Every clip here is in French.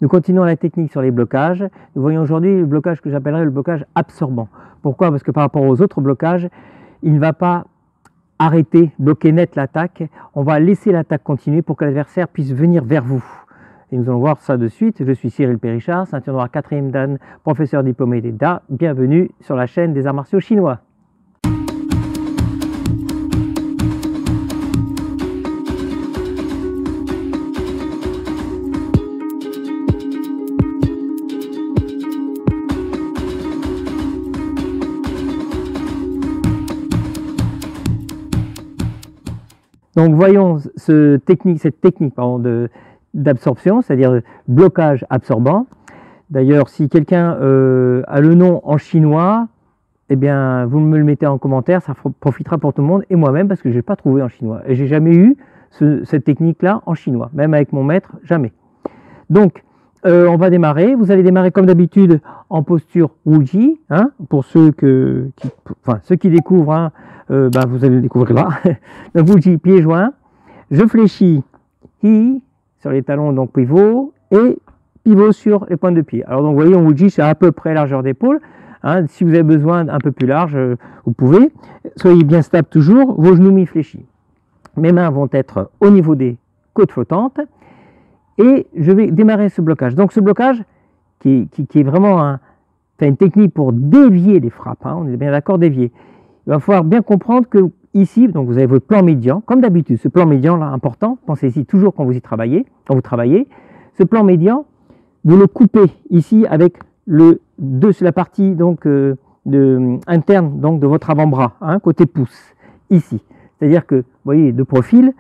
Nous continuons la technique sur les blocages. Nous voyons aujourd'hui le blocage que j'appellerais le blocage absorbant. Pourquoi? Parce que par rapport aux autres blocages, il ne va pas arrêter, bloquer net l'attaque. On va laisser l'attaque continuer pour que l'adversaire puisse venir vers vous. Et nous allons voir ça de suite. Je suis Cyril Périchard, ceinture noire 4e Dan, professeur diplômé d'EDA. Bienvenue sur la chaîne des arts martiaux chinois. Donc voyons cette technique d'absorption, c'est-à-dire blocage absorbant. D'ailleurs, si quelqu'un a le nom en chinois, eh bien, vous me le mettez en commentaire, ça profitera pour tout le monde, et moi-même, parce que je n'ai pas trouvé en chinois. Et j'ai jamais eu cette technique-là en chinois, même avec mon maître, jamais. Donc, on va démarrer. Vous allez démarrer comme d'habitude en posture Wuji, hein, pour ceux qui découvrent, hein, vous allez le découvrir là. Donc Wuji, pieds joints. Je fléchis Hi sur les talons, donc pivot, et pivot sur les pointes de pied. Alors donc vous voyez, en Wuji, c'est à peu près largeur d'épaule. Hein, si vous avez besoin d'un peu plus large, vous pouvez. Soyez bien stable toujours, vos genoux mi-fléchis. Mes mains vont être au niveau des côtes flottantes. Et je vais démarrer ce blocage. Donc ce blocage, qui est vraiment une technique pour dévier les frappes, hein, on est bien d'accord, dévier. Il va falloir bien comprendre que ici, donc vous avez votre plan médian, comme d'habitude, ce plan médian là important, pensez-y toujours quand vous travaillez, ce plan médian, vous le coupez ici avec la partie donc, interne donc, de votre avant-bras, hein, côté pouce, ici. C'est-à-dire que, vous voyez, de profil,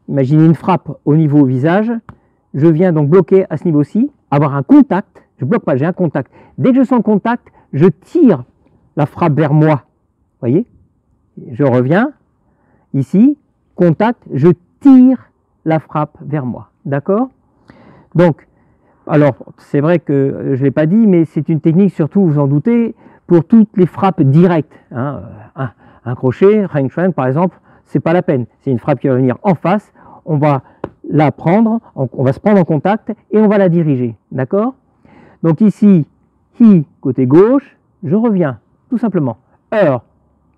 imaginez une frappe au niveau visage, je viens donc bloquer à ce niveau-ci, avoir un contact, je ne bloque pas, j'ai un contact. Dès que je sens le contact, je tire la frappe vers moi, voyez, je reviens, ici, contact, je tire la frappe vers moi, d'accord? Donc, alors, c'est vrai que je ne l'ai pas dit, mais c'est une technique, surtout, vous en doutez, pour toutes les frappes directes. Hein. Un crochet, Heng Shuan par exemple, c'est pas la peine, c'est une frappe qui va venir en face, on va la prendre, on va se prendre en contact et on va la diriger, d'accord? Donc ici, Hi, côté gauche, je reviens, tout simplement.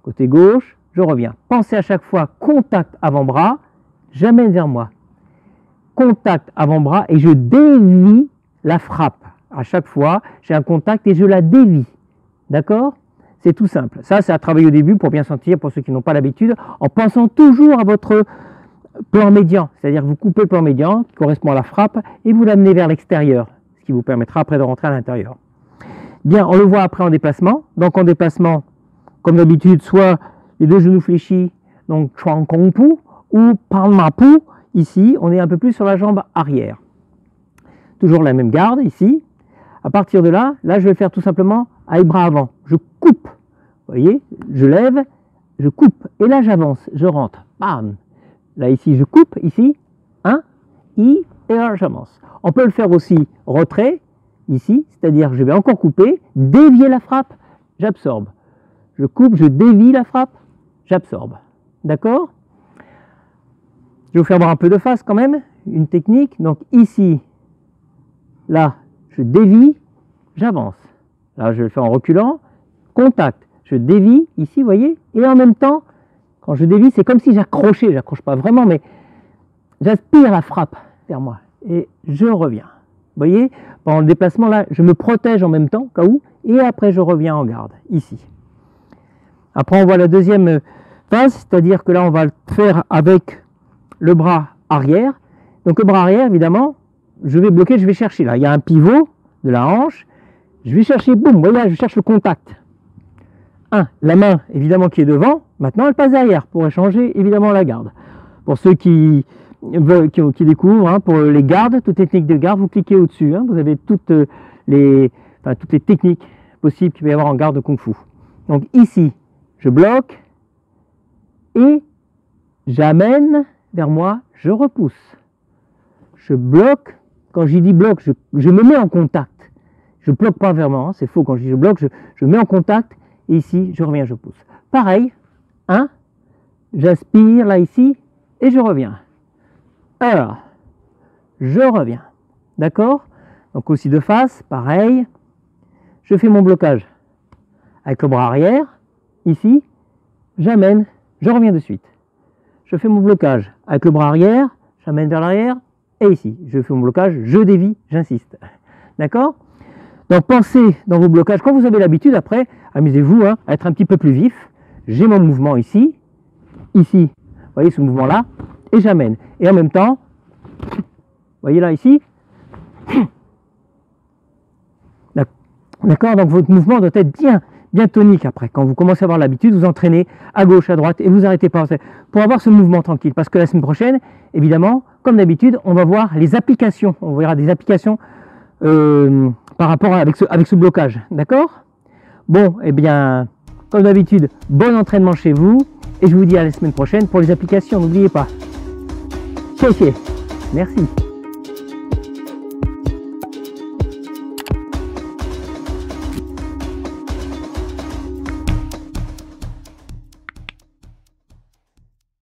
Côté gauche, je reviens. Pensez à chaque fois, contact avant-bras, j'amène vers moi. Contact avant-bras et je dévie la frappe. À chaque fois, j'ai un contact et je la dévie, d'accord? C'est tout simple. Ça, c'est à travailler au début pour bien sentir, pour ceux qui n'ont pas l'habitude, en pensant toujours à votre plan médian. C'est-à-dire que vous coupez le plan médian, qui correspond à la frappe, et vous l'amenez vers l'extérieur, ce qui vous permettra après de rentrer à l'intérieur. Bien, on le voit après en déplacement. Donc en déplacement, comme d'habitude, soit les deux genoux fléchis, donc Chuang Kong Pu, ou Palma Pu, ici, on est un peu plus sur la jambe arrière. Toujours la même garde, ici. À partir de là, je vais le faire tout simplement avec bras avant. Je coupe, vous voyez, je lève, je coupe, et là j'avance, je rentre, bam. Là ici, je coupe, ici, et là j'avance. On peut le faire aussi retrait, ici, c'est-à-dire je vais encore couper, dévier la frappe, j'absorbe. Je coupe, je dévie la frappe, j'absorbe. D'accord? Je vais vous faire voir un peu de face quand même, une technique. Donc ici, là, je dévie, j'avance. Là, je le fais en reculant, contact, je dévie, ici, vous voyez, et en même temps, quand je dévie, c'est comme si j'accrochais, j'accroche pas vraiment, mais j'aspire la frappe vers moi, et je reviens. Vous voyez, pendant le déplacement, là, je me protège en même temps, au cas où, et après, je reviens en garde, ici. Après, on voit la deuxième phase, c'est-à-dire que là, on va le faire avec le bras arrière. Donc, le bras arrière, évidemment, je vais bloquer, je vais chercher, là, il y a un pivot de la hanche, je vais chercher, boum, vous voyez, je cherche le contact. La main, évidemment, qui est devant, maintenant, elle passe derrière pour échanger, évidemment, la garde. Pour ceux qui découvrent, hein, pour les gardes, toutes les techniques de garde, vous cliquez au-dessus, hein, vous avez toutes les techniques possibles qu'il peut y avoir en garde de Kung Fu. Donc ici, je bloque et j'amène vers moi, je repousse. Je bloque, quand je dis bloque, je me mets en contact. Je ne bloque pas vers moi, hein, c'est faux quand je dis je bloque, je mets en contact, et ici, je reviens, je pousse. Pareil, j'aspire là, ici, et je reviens. Alors, je reviens, d'accord? Donc aussi de face, pareil. Je fais mon blocage avec le bras arrière, ici, j'amène, je reviens de suite. Je fais mon blocage avec le bras arrière, j'amène vers l'arrière, et ici, je fais mon blocage, je dévie, j'insiste. D'accord? Donc pensez dans vos blocages, quand vous avez l'habitude, après, amusez-vous à être un petit peu plus vif. J'ai mon mouvement ici, vous voyez ce mouvement-là, et j'amène. Et en même temps, vous voyez là, ici, d'accord, donc votre mouvement doit être bien tonique après. Quand vous commencez à avoir l'habitude, vous entraînez à gauche, à droite, et vous arrêtez pas pour avoir ce mouvement tranquille. Parce que la semaine prochaine, évidemment, comme d'habitude, on va voir les applications. On verra des applications par rapport avec ce blocage. D'accord? Bon, eh bien, comme d'habitude, bon entraînement chez vous. Et je vous dis à la semaine prochaine pour les applications. N'oubliez pas. Merci.